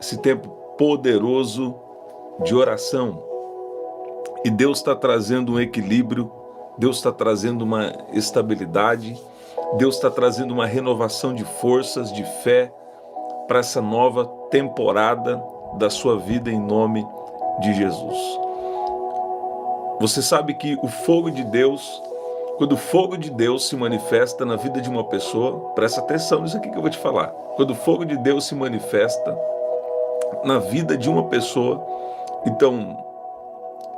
esse tempo poderoso de oração. E Deus está trazendo um equilíbrio, Deus está trazendo uma estabilidade, Deus está trazendo uma renovação de forças, de fé para essa nova temporada da sua vida em nome de Jesus. Você sabe que o fogo de Deus, quando o fogo de Deus se manifesta na vida de uma pessoa, presta atenção nisso aqui que eu vou te falar. Quando o fogo de Deus se manifesta na vida de uma pessoa, então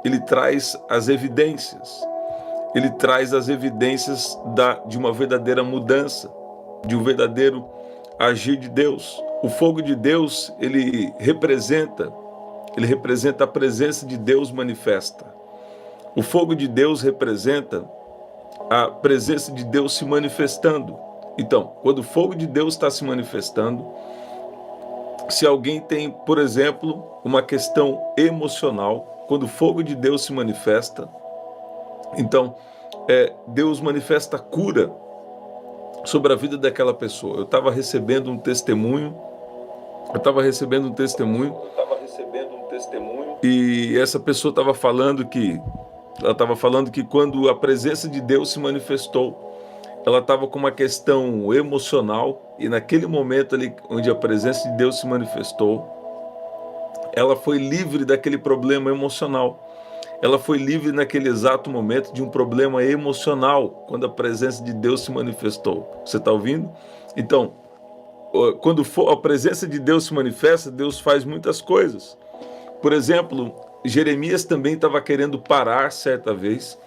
ele traz as evidências. Ele traz as evidências de uma verdadeira mudança, de um verdadeiro agir de Deus. O fogo de Deus, ele representa a presença de Deus manifesta. O fogo de Deus representa a presença de Deus se manifestando. Então, quando o fogo de Deus está se manifestando, se alguém tem, por exemplo, uma questão emocional, quando o fogo de Deus se manifesta, então Deus manifesta cura sobre a vida daquela pessoa. Eu estava recebendo um testemunho, e essa pessoa estava falando que quando a presença de Deus se manifestou, ela estava com uma questão emocional, e naquele momento ali onde a presença de Deus se manifestou, ela foi livre daquele problema emocional. Ela foi livre naquele exato momento de um problema emocional, quando a presença de Deus se manifestou. Você está ouvindo? Então, quando a presença de Deus se manifesta, Deus faz muitas coisas. Por exemplo, Jeremias também estava querendo parar certa vez,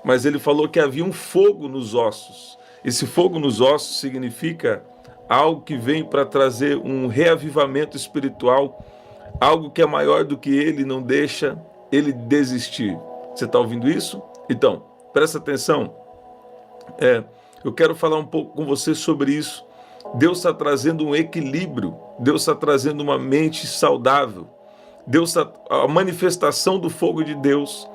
mas ele falou que havia um fogo nos ossos. Esse fogo nos ossos significa algo que vem para trazer um reavivamento espiritual, algo que é maior do que ele, não deixa ele desistir. Você está ouvindo isso? Então, presta atenção. Eu quero falar um pouco com você sobre isso. Deus está trazendo um equilíbrio, Deus está trazendo uma mente saudável. A manifestação do fogo de Deus,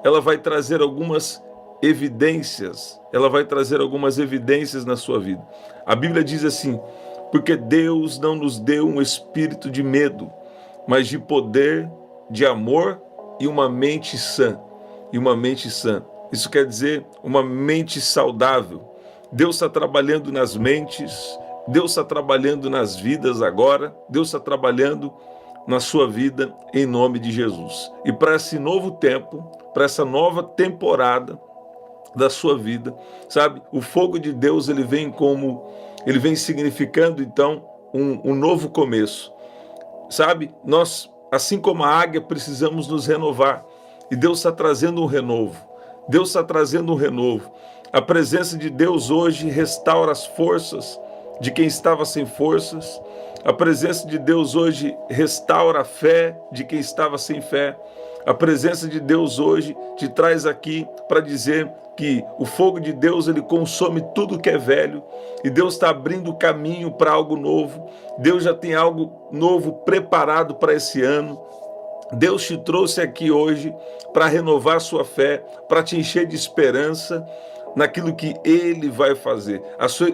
ela vai trazer algumas evidências, na sua vida. A Bíblia diz assim: porque Deus não nos deu um espírito de medo, mas de poder, de amor e uma mente sã. Isso quer dizer uma mente saudável. Deus está trabalhando nas mentes, Deus está trabalhando nas vidas agora, Deus está trabalhando na sua vida em nome de Jesus. E para esse novo tempo, para essa nova temporada da sua vida, sabe? O fogo de Deus, ele vem significando então um novo começo. Sabe? Nós, assim como a águia, precisamos nos renovar. E Deus está trazendo um renovo. A presença de Deus hoje restaura as forças de quem estava sem forças. A presença de Deus hoje restaura a fé de quem estava sem fé. A presença de Deus hoje te traz aqui para dizer que o fogo de Deus, ele consome tudo que é velho, e Deus está abrindo o caminho para algo novo. Deus já tem algo novo preparado para esse ano. Deus te trouxe aqui hoje para renovar a sua fé, para te encher de esperança naquilo que Ele vai fazer.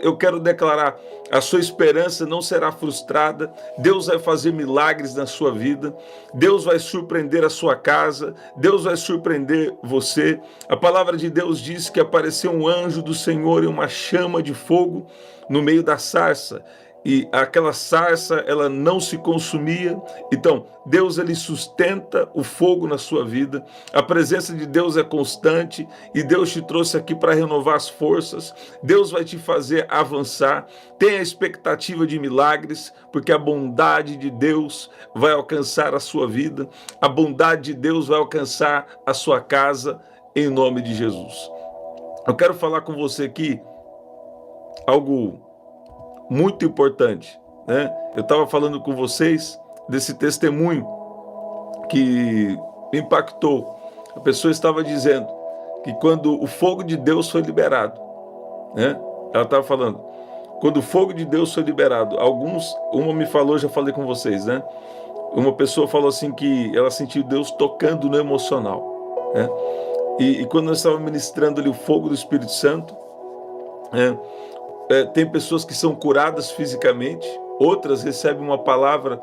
Eu quero declarar, a sua esperança não será frustrada. Deus vai fazer milagres na sua vida. Deus vai surpreender a sua casa. Deus vai surpreender você. A palavra de Deus diz que apareceu um anjo do Senhor em uma chama de fogo no meio da sarça. E aquela sarça, ela não se consumia. Então, Deus, ele sustenta o fogo na sua vida. A presença de Deus é constante, e Deus te trouxe aqui para renovar as forças. Deus vai te fazer avançar. Tenha a expectativa de milagres, porque a bondade de Deus vai alcançar a sua vida. A bondade de Deus vai alcançar a sua casa, em nome de Jesus. Eu quero falar com você aqui algo muito importante, né? Eu estava falando com vocês desse testemunho que me impactou. A pessoa estava dizendo que quando o fogo de Deus foi liberado, né? Ela estava falando, quando o fogo de Deus foi liberado, uma me falou, já falei com vocês, né? Uma pessoa falou assim que ela sentiu Deus tocando no emocional, né? E quando nós estávamos ministrando ali o fogo do Espírito Santo, tem pessoas que são curadas fisicamente, outras recebem uma palavra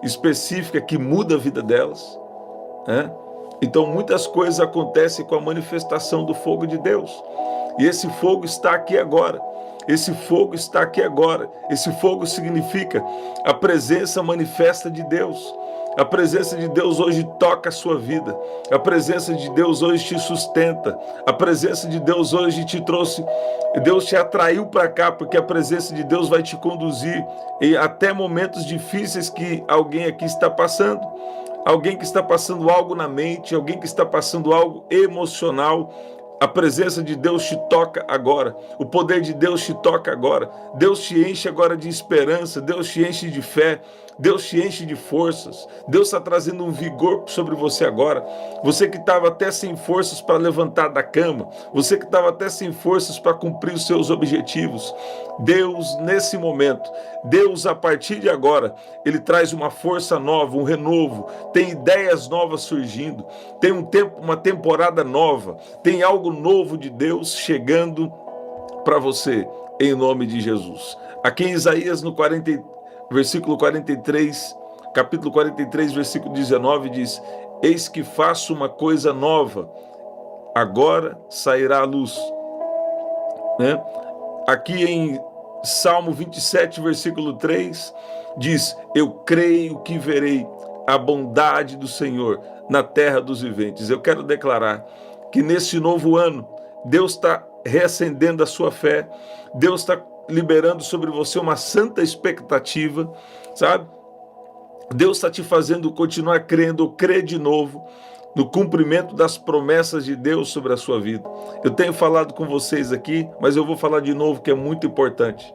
específica que muda a vida delas, né? Então muitas coisas acontecem com a manifestação do fogo de Deus. E esse fogo está aqui agora. Esse fogo está aqui agora. Esse fogo significa a presença manifesta de Deus. A presença de Deus hoje toca a sua vida. A presença de Deus hoje te sustenta. A presença de Deus hoje te trouxe. Deus te atraiu para cá, porque a presença de Deus vai te conduzir até momentos difíceis que alguém aqui está passando. Alguém que está passando algo na mente, alguém que está passando algo emocional. A presença de Deus te toca agora. O poder de Deus te toca agora. Deus te enche agora de esperança. Deus te enche de fé. Deus te enche de forças. Deus está trazendo um vigor sobre você agora. Você que estava até sem forças para levantar da cama. Você que estava até sem forças para cumprir os seus objetivos. Deus, nesse momento, Deus, a partir de agora, Ele traz uma força nova, um renovo. Tem ideias novas surgindo. Tem uma temporada nova. Tem algo novo de Deus chegando para você, em nome de Jesus. Aqui em Isaías, no versículo 43, capítulo 43, versículo 19, diz: eis que faço uma coisa nova, agora sairá a luz. Né? Aqui em Salmo 27, versículo 3, diz: eu creio que verei a bondade do Senhor na terra dos viventes. Eu quero declarar que nesse novo ano, Deus está reacendendo a sua fé, Deus está liberando sobre você uma santa expectativa, sabe? Deus está te fazendo continuar crendo, crer de novo no cumprimento das promessas de Deus sobre a sua vida. Eu tenho falado com vocês aqui, mas eu vou falar de novo que é muito importante,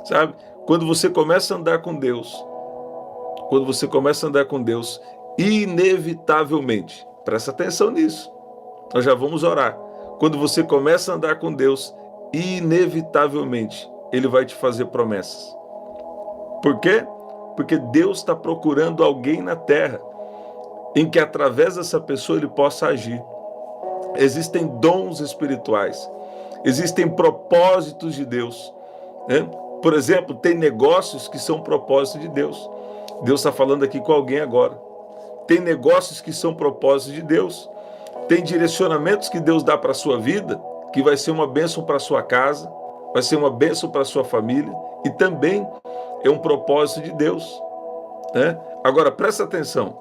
sabe? Quando você começa a andar com Deus, inevitavelmente, presta atenção nisso, nós já vamos orar. Quando você começa a andar com Deus, inevitavelmente, Ele vai te fazer promessas. Por quê? Porque Deus está procurando alguém na terra em que através dessa pessoa Ele possa agir. Existem dons espirituais, existem propósitos de Deus, né? Por exemplo, tem negócios que são propósitos de Deus. Deus está falando aqui com alguém agora. Tem negócios que são propósitos de Deus. Tem direcionamentos que Deus dá para a sua vida, que vai ser uma bênção para a sua casa, vai ser uma bênção para a sua família, e também é um propósito de Deus, né? Agora, presta atenção,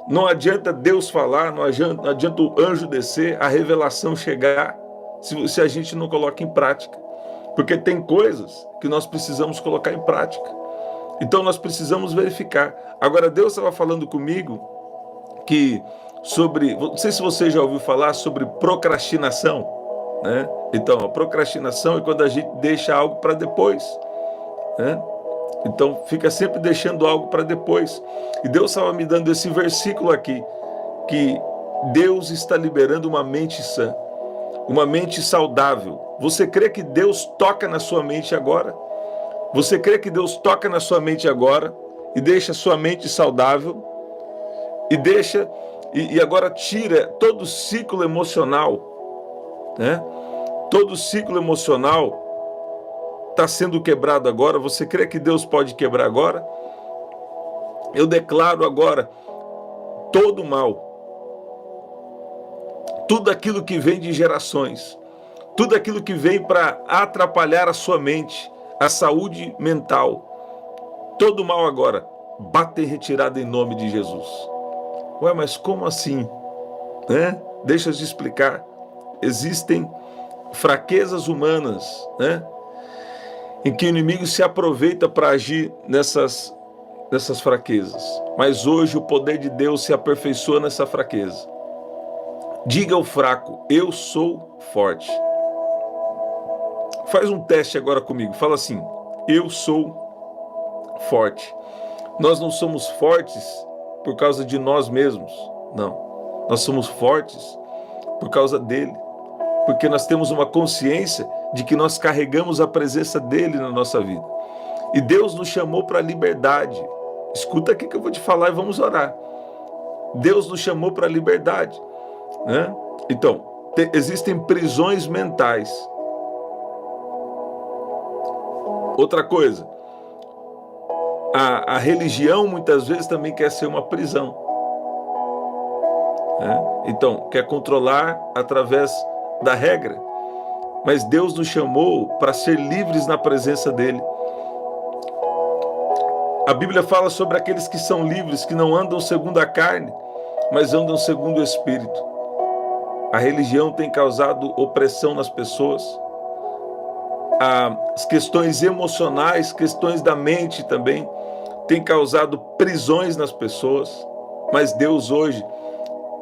não adianta Deus falar, não adianta o anjo descer, a revelação chegar, se a gente não coloca em prática, porque tem coisas que nós precisamos colocar em prática, então nós precisamos verificar. Agora, Deus estava falando comigo que não sei se você já ouviu falar sobre procrastinação, né? Então, a procrastinação é quando a gente deixa algo para depois, né? Então, fica sempre deixando algo para depois. E Deus estava me dando esse versículo aqui, que Deus está liberando uma mente sã, uma mente saudável. Você crê que Deus toca na sua mente agora? Você crê que Deus toca na sua mente agora e deixa a sua mente saudável? E agora tira todo o ciclo emocional, né? Todo o ciclo emocional está sendo quebrado agora. Você crê que Deus pode quebrar agora? Eu declaro agora todo o mal, tudo aquilo que vem de gerações, tudo aquilo que vem para atrapalhar a sua mente, a saúde mental, todo o mal agora, bate em retirada em nome de Jesus. Ué, mas como assim? Né? Deixa eu te explicar. Existem fraquezas humanas, né? Em que o inimigo se aproveita para agir nessas fraquezas. Mas hoje o poder de Deus se aperfeiçoa nessa fraqueza. Diga ao fraco: eu sou forte. Faz um teste agora comigo. Fala assim: eu sou forte. Nós não somos fortes por causa de nós mesmos. Não. Nós somos fortes por causa dele. Porque nós temos uma consciência de que nós carregamos a presença dele na nossa vida. E Deus nos chamou para a liberdade. Escuta aqui que eu vou te falar e vamos orar. Deus nos chamou para a liberdade, né? Então, existem prisões mentais. Outra coisa, A religião muitas vezes também quer ser uma prisão, né? Então, quer controlar através da regra. Mas Deus nos chamou para ser livres na presença dele. A Bíblia fala sobre aqueles que são livres, que não andam segundo a carne, mas andam segundo o Espírito. A religião tem causado opressão nas pessoas. As questões emocionais, questões da mente também, tem causado prisões nas pessoas. Mas Deus hoje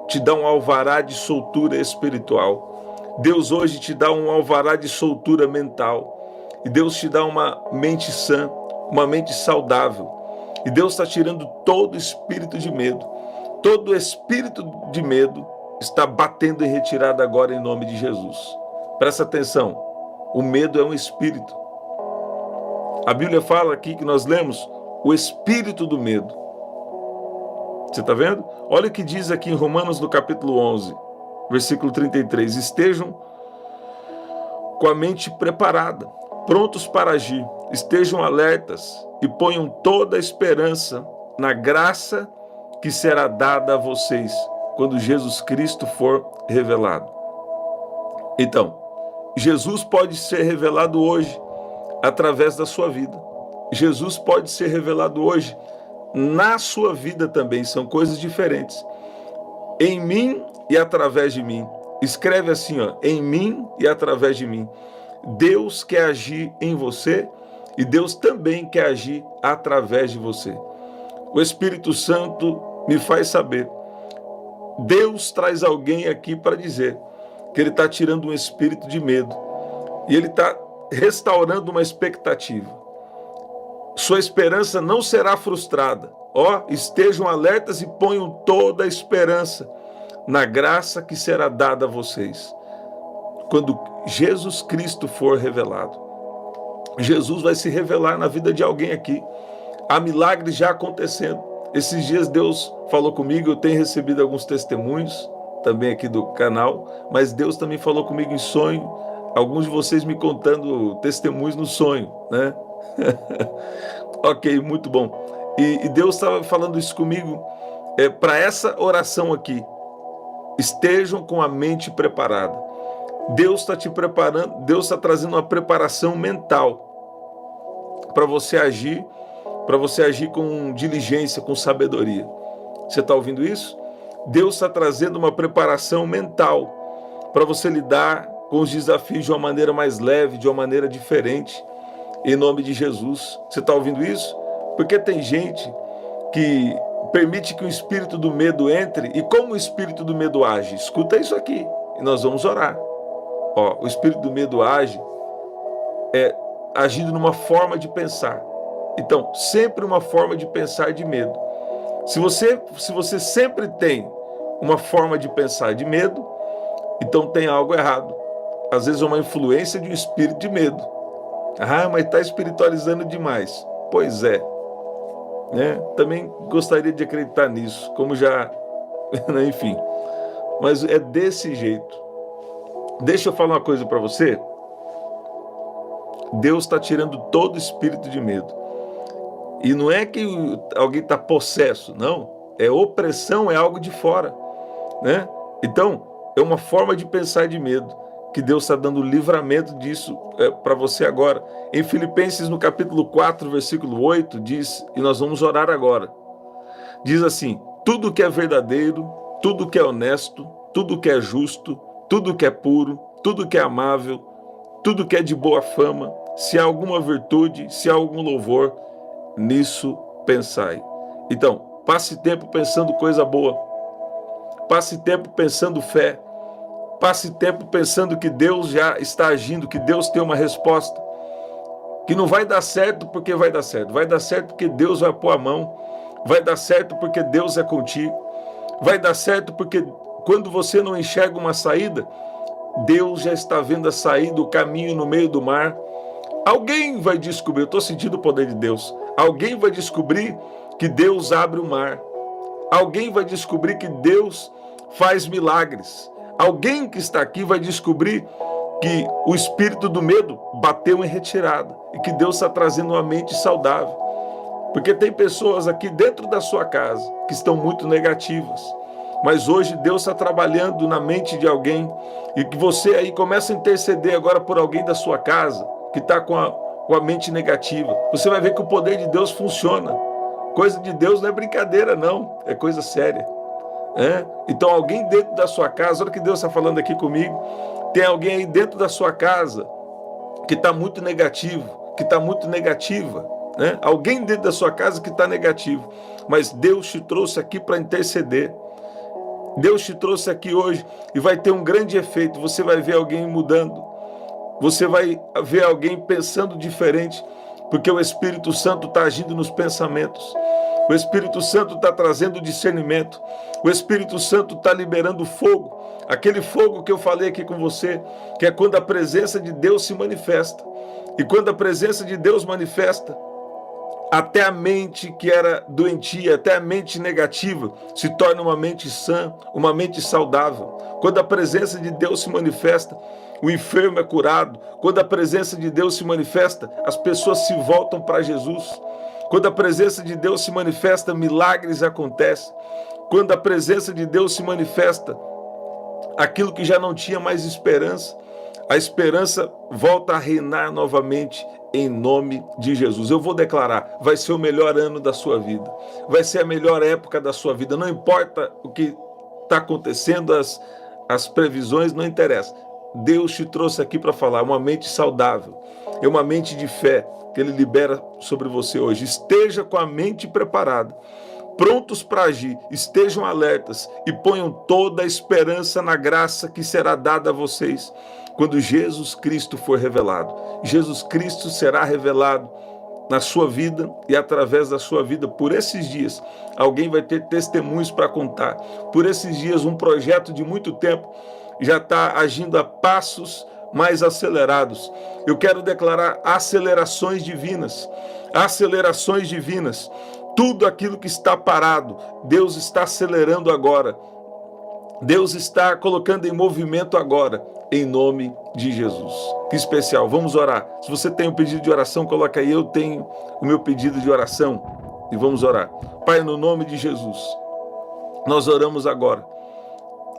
te dá um alvará de soltura espiritual. Deus hoje te dá um alvará de soltura mental. E Deus te dá uma mente sã, uma mente saudável. E Deus está tirando todo espírito de medo. Todo espírito de medo está batendo em retirada agora em nome de Jesus. Presta atenção, o medo é um espírito. A Bíblia fala aqui que nós lemos o espírito do medo. Você está vendo? Olha o que diz aqui em Romanos no capítulo 11, versículo 33. Estejam com a mente preparada, prontos para agir. Estejam alertas e ponham toda a esperança na graça que será dada a vocês quando Jesus Cristo for revelado. Então, Jesus pode ser revelado hoje através da sua vida. Jesus pode ser revelado hoje na sua vida também. São coisas diferentes. Em mim e através de mim. Escreve assim, ó, em mim e através de mim. Deus quer agir em você e Deus também quer agir através de você. O Espírito Santo me faz saber. Deus traz alguém aqui para dizer que ele está tirando um espírito de medo e ele está restaurando uma expectativa. Sua esperança não será frustrada. Ó, estejam alertas e ponham toda a esperança na graça que será dada a vocês quando Jesus Cristo for revelado. Jesus vai se revelar na vida de alguém aqui. Há milagres já acontecendo. Esses dias Deus falou comigo, eu tenho recebido alguns testemunhos também aqui do canal, mas Deus também falou comigo em sonho, alguns de vocês me contando testemunhos no sonho, né? Ok, muito bom. E Deus estava falando isso comigo para essa oração aqui. Estejam com a mente preparada. Deus está te preparando, Deus está trazendo uma preparação mental para você agir com diligência, com sabedoria. Você está ouvindo isso? Deus está trazendo uma preparação mental para você lidar com os desafios de uma maneira mais leve, de uma maneira diferente, em nome de Jesus. Você está ouvindo isso? Porque tem gente que permite que o espírito do medo entre, e como o espírito do medo age? Escuta isso aqui, e nós vamos orar. Ó, o espírito do medo age agindo numa forma de pensar. Então, sempre uma forma de pensar de medo. Se você sempre tem uma forma de pensar de medo, então tem algo errado. Às vezes é uma influência de um espírito de medo. Ah, mas está espiritualizando demais. Pois é. Né? Também gostaria de acreditar nisso, como já... Enfim. Mas é desse jeito. Deixa eu falar uma coisa para você. Deus está tirando todo espírito de medo. E não é que alguém está possesso, não. É opressão, é algo de fora, né? Então, é uma forma de pensar de medo, que Deus está dando livramento disso para você agora. Em Filipenses, no capítulo 4, versículo 8, diz, e nós vamos orar agora, diz assim: tudo que é verdadeiro, tudo que é honesto, tudo que é justo, tudo que é puro, tudo que é amável, tudo que é de boa fama, se há alguma virtude, se há algum louvor, nisso pensai. Então, passe tempo pensando coisa boa. Passe tempo pensando fé. Passe tempo pensando que Deus já está agindo, que Deus tem uma resposta. Que não vai dar certo porque vai dar certo. Vai dar certo porque Deus vai pôr a mão. Vai dar certo porque Deus é contigo. Vai dar certo porque quando você não enxerga uma saída, Deus já está vendo a saída, o caminho no meio do mar. Alguém vai descobrir, eu estou sentindo o poder de Deus. Alguém vai descobrir que Deus abre o mar. Alguém vai descobrir que Deus faz milagres. Alguém que está aqui vai descobrir que o espírito do medo bateu em retirada e que Deus está trazendo uma mente saudável. Porque tem pessoas aqui dentro da sua casa que estão muito negativas. Mas hoje Deus está trabalhando na mente de alguém e que você aí começa a interceder agora por alguém da sua casa que está com a mente negativa. Você vai ver que o poder de Deus funciona. Coisa de Deus não é brincadeira, não. É coisa séria. Então alguém dentro da sua casa, olha o que Deus está falando aqui comigo, tem alguém aí dentro da sua casa que está muito negativo, que está muito negativa. Alguém dentro da sua casa que está negativo. Mas Deus te trouxe aqui para interceder. Deus te trouxe aqui hoje e vai ter um grande efeito. Você vai ver alguém mudando. Você vai ver alguém pensando diferente, porque o Espírito Santo está agindo nos pensamentos. O Espírito Santo está trazendo discernimento. O Espírito Santo está liberando fogo. Aquele fogo que eu falei aqui com você, que é quando a presença de Deus se manifesta. E quando a presença de Deus manifesta, até a mente que era doentia, até a mente negativa, se torna uma mente sã, uma mente saudável. Quando a presença de Deus se manifesta, o enfermo é curado. Quando a presença de Deus se manifesta, as pessoas se voltam para Jesus. Quando a presença de Deus se manifesta, milagres acontecem. Quando a presença de Deus se manifesta, aquilo que já não tinha mais esperança, a esperança volta a reinar novamente em nome de Jesus. Eu vou declarar, vai ser o melhor ano da sua vida. Vai ser a melhor época da sua vida. Não importa o que está acontecendo, as previsões, não interessa. Deus te trouxe aqui para falar, uma mente saudável, é uma mente de fé que Ele libera sobre você hoje. Esteja com a mente preparada, prontos para agir, estejam alertas e ponham toda a esperança na graça que será dada a vocês quando Jesus Cristo for revelado. Jesus Cristo será revelado na sua vida e através da sua vida. Por esses dias, alguém vai ter testemunhos para contar. Por esses dias, um projeto de muito tempo já está agindo a passos mais acelerados. Eu quero declarar acelerações divinas. Acelerações divinas. Tudo aquilo que está parado, Deus está acelerando agora. Deus está colocando em movimento agora, em nome de Jesus. Que especial, vamos orar. Se você tem um pedido de oração, coloca aí, eu tenho o meu pedido de oração. E vamos orar. Pai, no nome de Jesus, nós oramos agora.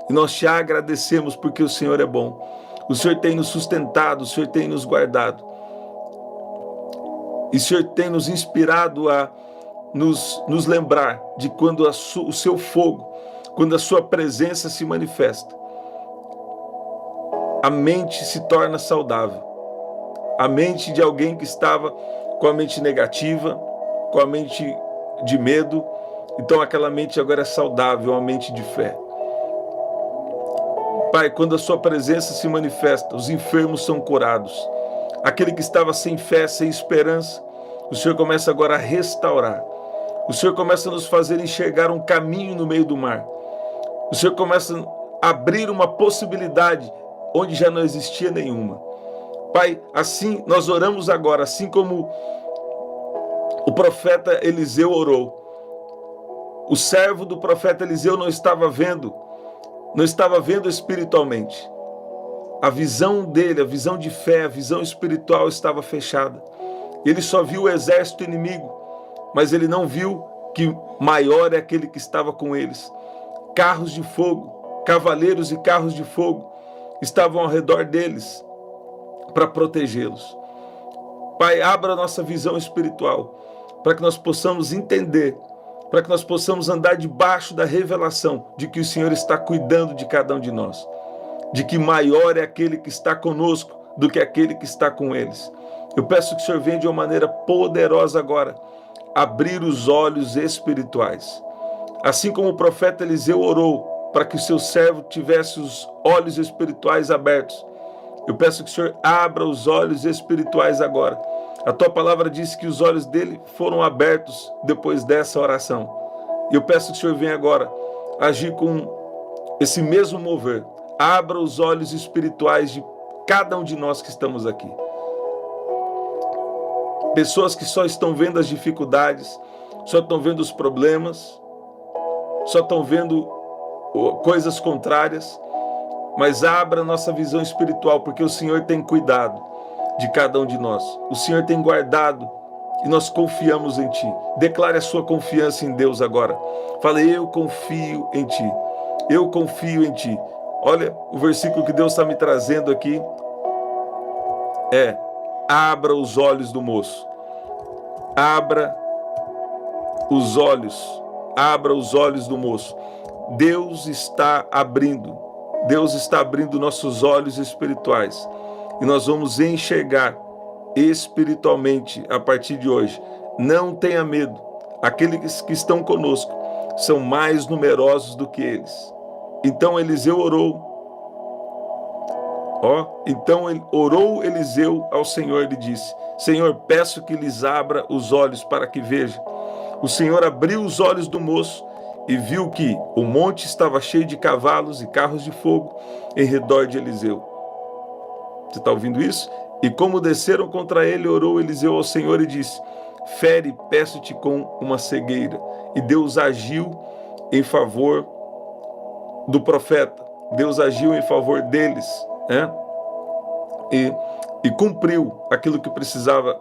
E nós te agradecemos porque o Senhor é bom. O Senhor tem nos sustentado, o Senhor tem nos guardado. E o Senhor tem nos inspirado a nos lembrar de quando o seu fogo, quando a sua presença se manifesta, a mente se torna saudável. A mente de alguém que estava com a mente negativa, com a mente de medo, então aquela mente agora é saudável, uma mente de fé. Pai, quando a sua presença se manifesta, os enfermos são curados. Aquele que estava sem fé, sem esperança, o Senhor começa agora a restaurar. O Senhor começa a nos fazer enxergar um caminho no meio do mar. O Senhor começa a abrir uma possibilidade onde já não existia nenhuma. Pai, assim nós oramos agora, assim como o profeta Eliseu orou. O servo do profeta Eliseu não estava vendo espiritualmente. A visão dele, a visão de fé, a visão espiritual estava fechada. Ele só viu o exército inimigo, mas ele não viu que maior é aquele que estava com eles. Carros de fogo, cavaleiros e carros de fogo estavam ao redor deles para protegê-los. Pai, abra a nossa visão espiritual para que nós possamos entender, para que nós possamos andar debaixo da revelação de que o Senhor está cuidando de cada um de nós, de que maior é aquele que está conosco do que aquele que está com eles. Eu peço que o Senhor venha de uma maneira poderosa agora, abrir os olhos espirituais. Assim como o profeta Eliseu orou para que o seu servo tivesse os olhos espirituais abertos, eu peço que o Senhor abra os olhos espirituais agora. A tua palavra diz que os olhos dele foram abertos depois dessa oração. E eu peço que o Senhor venha agora agir com esse mesmo mover. Abra os olhos espirituais de cada um de nós que estamos aqui. Pessoas que só estão vendo as dificuldades, só estão vendo os problemas, só estão vendo coisas contrárias, mas abra a nossa visão espiritual, porque o Senhor tem cuidado de cada um de nós. O Senhor tem guardado e nós confiamos em Ti. Declare a sua confiança em Deus agora. Fale, eu confio em Ti. Eu confio em Ti. Olha, o versículo que Deus está me trazendo aqui é: abra os olhos do moço. Abra os olhos. Abra os olhos do moço. Deus está abrindo. Deus está abrindo nossos olhos espirituais. E nós vamos enxergar espiritualmente a partir de hoje. Não tenha medo. Aqueles que estão conosco são mais numerosos do que eles. Então Eliseu orou. Então orou Eliseu ao Senhor e lhe disse: Senhor, peço que lhes abra os olhos para que vejam. O Senhor abriu os olhos do moço e viu que o monte estava cheio de cavalos e carros de fogo em redor de Eliseu. Você está ouvindo isso? E como desceram contra ele, orou Eliseu ao Senhor e disse: fere, peço-te com uma cegueira. E Deus agiu em favor do profeta. Deus agiu em favor deles, né? E cumpriu aquilo que precisava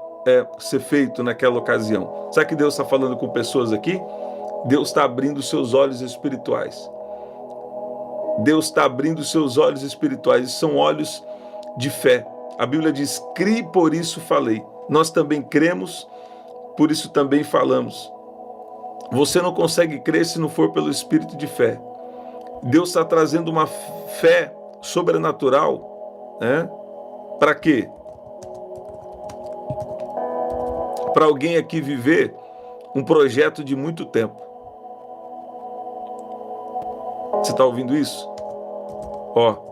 ser feito naquela ocasião. Sabe que Deus está falando com pessoas aqui? Deus está abrindo seus olhos espirituais. Deus está abrindo seus olhos espirituais. São olhos de fé. A Bíblia diz: crie, por isso falei. Nós também cremos, por isso também falamos. Você não consegue crer se não for pelo espírito de fé. Deus está trazendo uma fé sobrenatural, né? Para quê? Para alguém aqui viver um projeto de muito tempo. Você está ouvindo isso?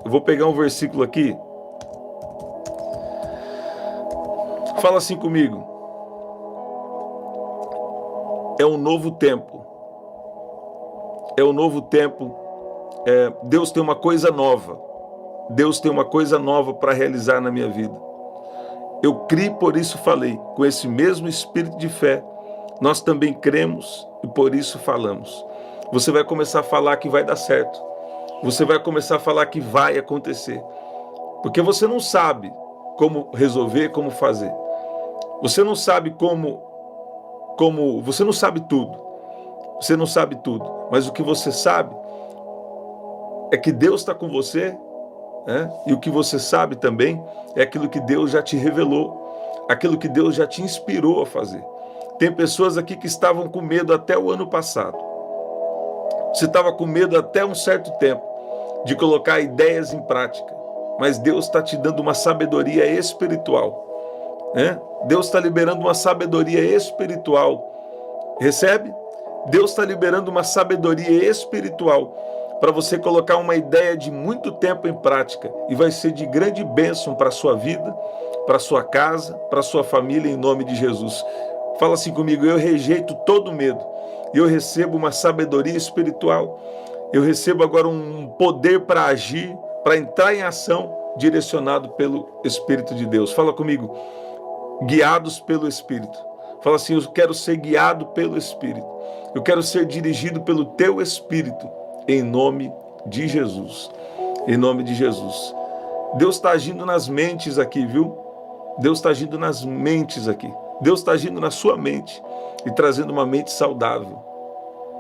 Eu vou pegar um versículo aqui. Fala assim comigo. É um novo tempo. É um novo tempo. Deus tem uma coisa nova. Deus tem uma coisa nova para realizar na minha vida. Eu criei, por isso falei. Com esse mesmo espírito de fé, nós também cremos e por isso falamos. Você vai começar a falar que vai dar certo. Você vai começar a falar que vai acontecer. Porque você não sabe como resolver, como fazer. Você não sabe você não sabe tudo. Você não sabe tudo. Mas o que você sabe é que Deus está com você, né? E o que você sabe também é aquilo que Deus já te revelou, aquilo que Deus já te inspirou a fazer. Tem pessoas aqui que estavam com medo até o ano passado. Você estava com medo até um certo tempo de colocar ideias em prática, mas Deus está te dando uma sabedoria espiritual, né? Deus está liberando uma sabedoria espiritual. Recebe? Deus está liberando uma sabedoria espiritual para você colocar uma ideia de muito tempo em prática e vai ser de grande bênção para a sua vida, para a sua casa, para a sua família, em nome de Jesus. Fala assim comigo: eu rejeito todo medo. Eu recebo uma sabedoria espiritual. Eu recebo agora um poder para agir, para entrar em ação, direcionado pelo Espírito de Deus. Fala comigo: guiados pelo Espírito. Fala assim: eu quero ser guiado pelo Espírito. Eu quero ser dirigido pelo teu Espírito, em nome de Jesus. Em nome de Jesus. Deus está agindo nas mentes aqui, viu? Deus está agindo nas mentes aqui. Deus está agindo na sua mente e trazendo uma mente saudável,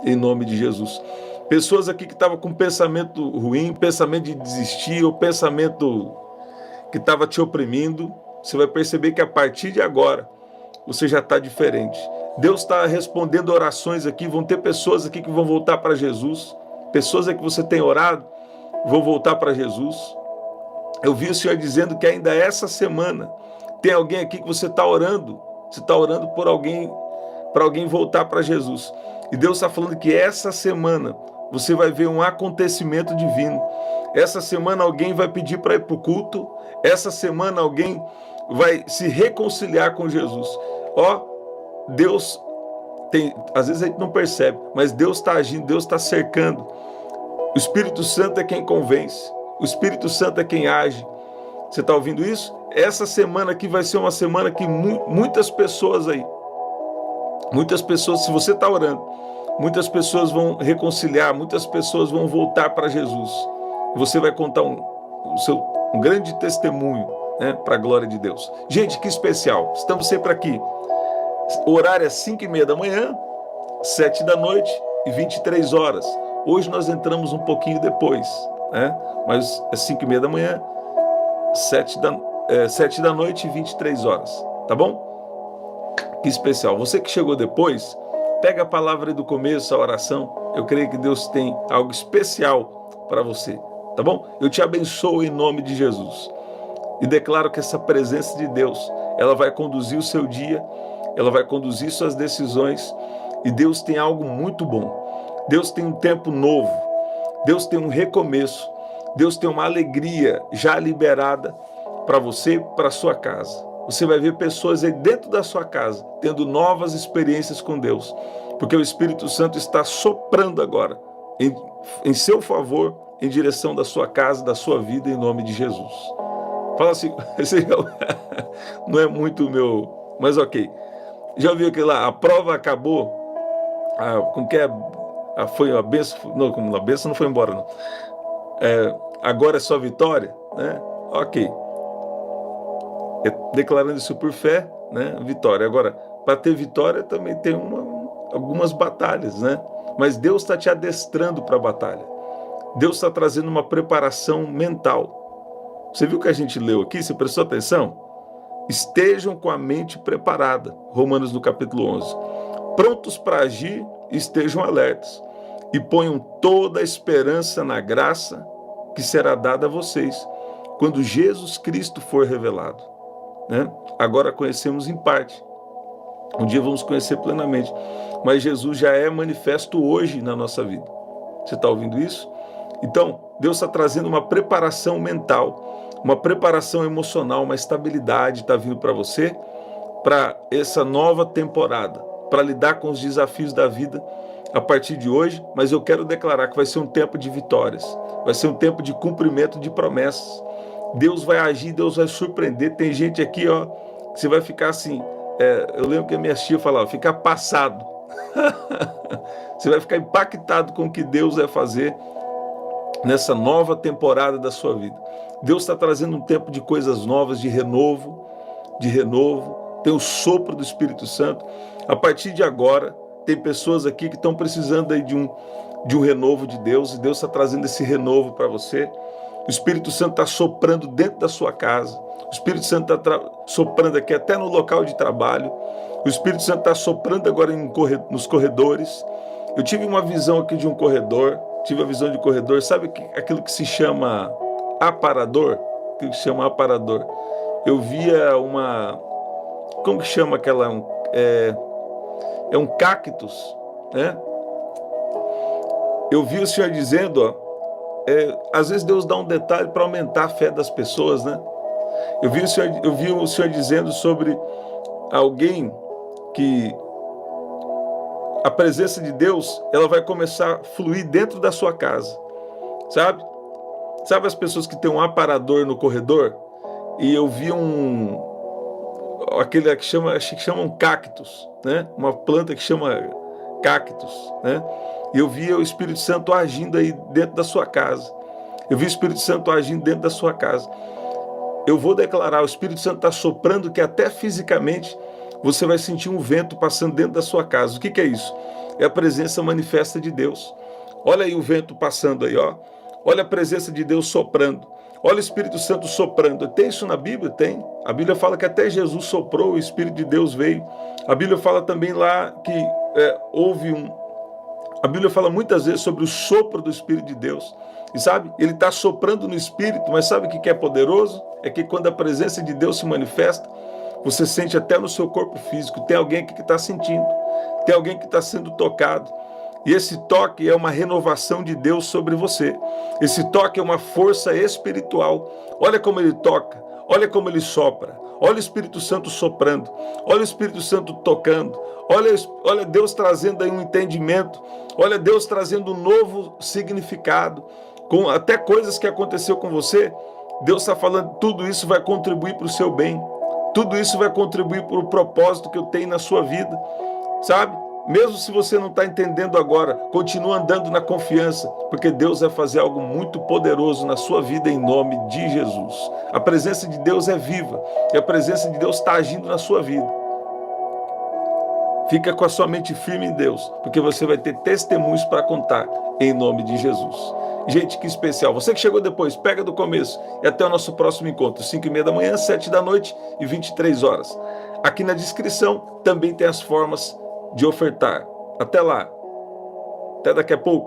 em nome de Jesus. Pessoas aqui que estavam com pensamento ruim, pensamento de desistir, ou pensamento que estava te oprimindo, você vai perceber que a partir de agora você já está diferente. Deus está respondendo orações aqui. Vão ter pessoas aqui que vão voltar para Jesus. Pessoas aqui que você tem orado vão voltar para Jesus. Eu vi o Senhor dizendo que ainda essa semana tem alguém aqui que você está orando. Você está orando por alguém, para alguém voltar para Jesus. E Deus está falando que essa semana você vai ver um acontecimento divino. Essa semana alguém vai pedir para ir para o culto. Essa semana alguém vai se reconciliar com Jesus. Deus tem, às vezes a gente não percebe, mas Deus está agindo, Deus está cercando. O Espírito Santo é quem convence. O Espírito Santo é quem age. Você está ouvindo isso? Essa semana aqui vai ser uma semana que muitas pessoas aí, muitas pessoas, se você está orando, muitas pessoas vão reconciliar, muitas pessoas vão voltar para Jesus. Você vai contar um grande testemunho, né, para a glória de Deus. Gente, que especial. Estamos sempre aqui O horário é 5h30 da manhã, 7 da noite e 23 horas. Hoje nós entramos um pouquinho depois, né? Mas é 5h30 da manhã, 7 da noite e 23 horas, tá bom? Que especial. Você que chegou depois, pega a palavra aí do começo, a oração. Eu creio que Deus tem algo especial para você, tá bom? Eu te abençoo em nome de Jesus. E declaro que essa presença de Deus, ela vai conduzir o seu dia, ela vai conduzir suas decisões, e Deus tem algo muito bom. Deus tem um tempo novo, Deus tem um recomeço, Deus tem uma alegria já liberada para você, para sua casa. Você vai ver pessoas aí dentro da sua casa, tendo novas experiências com Deus, porque o Espírito Santo está soprando agora, em seu favor, em direção da sua casa, da sua vida, em nome de Jesus. Fala assim, não é muito meu, mas ok. Já ouviu aquilo lá, a prova acabou, como que é, foi a bênção, não, a bênção não foi embora, não. Agora é só vitória, né? Ok. Declarando isso por fé, né? Vitória. Agora, para ter vitória também tem algumas batalhas, né? Mas Deus está te adestrando para a batalha. Deus está trazendo uma preparação mental. Você viu o que a gente leu aqui? Você prestou atenção? Estejam com a mente preparada. Romanos no capítulo 11. Prontos para agir, estejam alertas. E ponham toda a esperança na graça que será dada a vocês, quando Jesus Cristo for revelado. Né? Agora conhecemos em parte. Um dia vamos conhecer plenamente. Mas Jesus já é manifesto hoje na nossa vida. Você está ouvindo isso? Então, Deus está trazendo uma preparação mental, uma preparação emocional, uma estabilidade está vindo para você, para essa nova temporada, para lidar com os desafios da vida a partir de hoje. Mas eu quero declarar que vai ser um tempo de vitórias, vai ser um tempo de cumprimento de promessas. Deus vai agir, Deus vai surpreender. Tem gente aqui, ó, que você vai ficar assim, eu lembro que a minha tia falava, ficar passado. Você vai ficar impactado com o que Deus vai fazer nessa nova temporada da sua vida. Deus está trazendo um tempo de coisas novas, de renovo, tem o sopro do Espírito Santo. A partir de agora, tem pessoas aqui que estão precisando aí de um renovo de Deus, e Deus está trazendo esse renovo para você. O Espírito Santo está soprando dentro da sua casa, o Espírito Santo está soprando aqui até no local de trabalho, o Espírito Santo está soprando agora nos corredores. Eu tive uma visão aqui de um corredor, sabe aquilo que se chama aparador? Aquilo que se chama aparador. Eu via como que chama aquela, é um cactus, né? Eu vi o Senhor dizendo, ó, às vezes Deus dá um detalhe para aumentar a fé das pessoas, né? Eu vi o Senhor dizendo sobre alguém que a presença de Deus, ela vai começar a fluir dentro da sua casa, sabe? Sabe as pessoas que têm um aparador no corredor? E eu vi aquele que chama um cactus, né? Uma planta que chama cactus, né? E eu vi o Espírito Santo agindo aí dentro da sua casa. Eu vi o Espírito Santo agindo dentro da sua casa. Eu vou declarar, o Espírito Santo está soprando que até fisicamente você vai sentir um vento passando dentro da sua casa. O que é isso? É a presença manifesta de Deus. Olha aí o vento passando aí, ó. Olha a presença de Deus soprando. Olha o Espírito Santo soprando. Tem isso na Bíblia? Tem. A Bíblia fala que até Jesus soprou, o Espírito de Deus veio. A Bíblia fala também lá que A Bíblia fala muitas vezes sobre o sopro do Espírito de Deus. E sabe, ele está soprando no Espírito, mas sabe o que é poderoso? É que quando a presença de Deus se manifesta, você sente até no seu corpo físico. Tem alguém aqui que está sentindo. Tem alguém que está sendo tocado. E esse toque é uma renovação de Deus sobre você. Esse toque é uma força espiritual. Olha como ele toca. Olha como ele sopra. Olha o Espírito Santo soprando. Olha o Espírito Santo tocando. Olha Deus trazendo aí um entendimento. Olha Deus trazendo um novo significado. Com até coisas que aconteceu com você. Deus está falando, tudo isso vai contribuir para o seu bem. Tudo isso vai contribuir para o propósito que eu tenho na sua vida. Sabe? Mesmo se você não está entendendo agora, continua andando na confiança, porque Deus vai fazer algo muito poderoso na sua vida em nome de Jesus. A presença de Deus é viva e a presença de Deus está agindo na sua vida. Fica com a sua mente firme em Deus, porque você vai ter testemunhos para contar, em nome de Jesus. Gente, que especial. Você que chegou depois, pega do começo e até o nosso próximo encontro, 5h30 da manhã, 7 da noite e 23 horas. Aqui na descrição também tem as formas de ofertar. Até lá. Até daqui a pouco.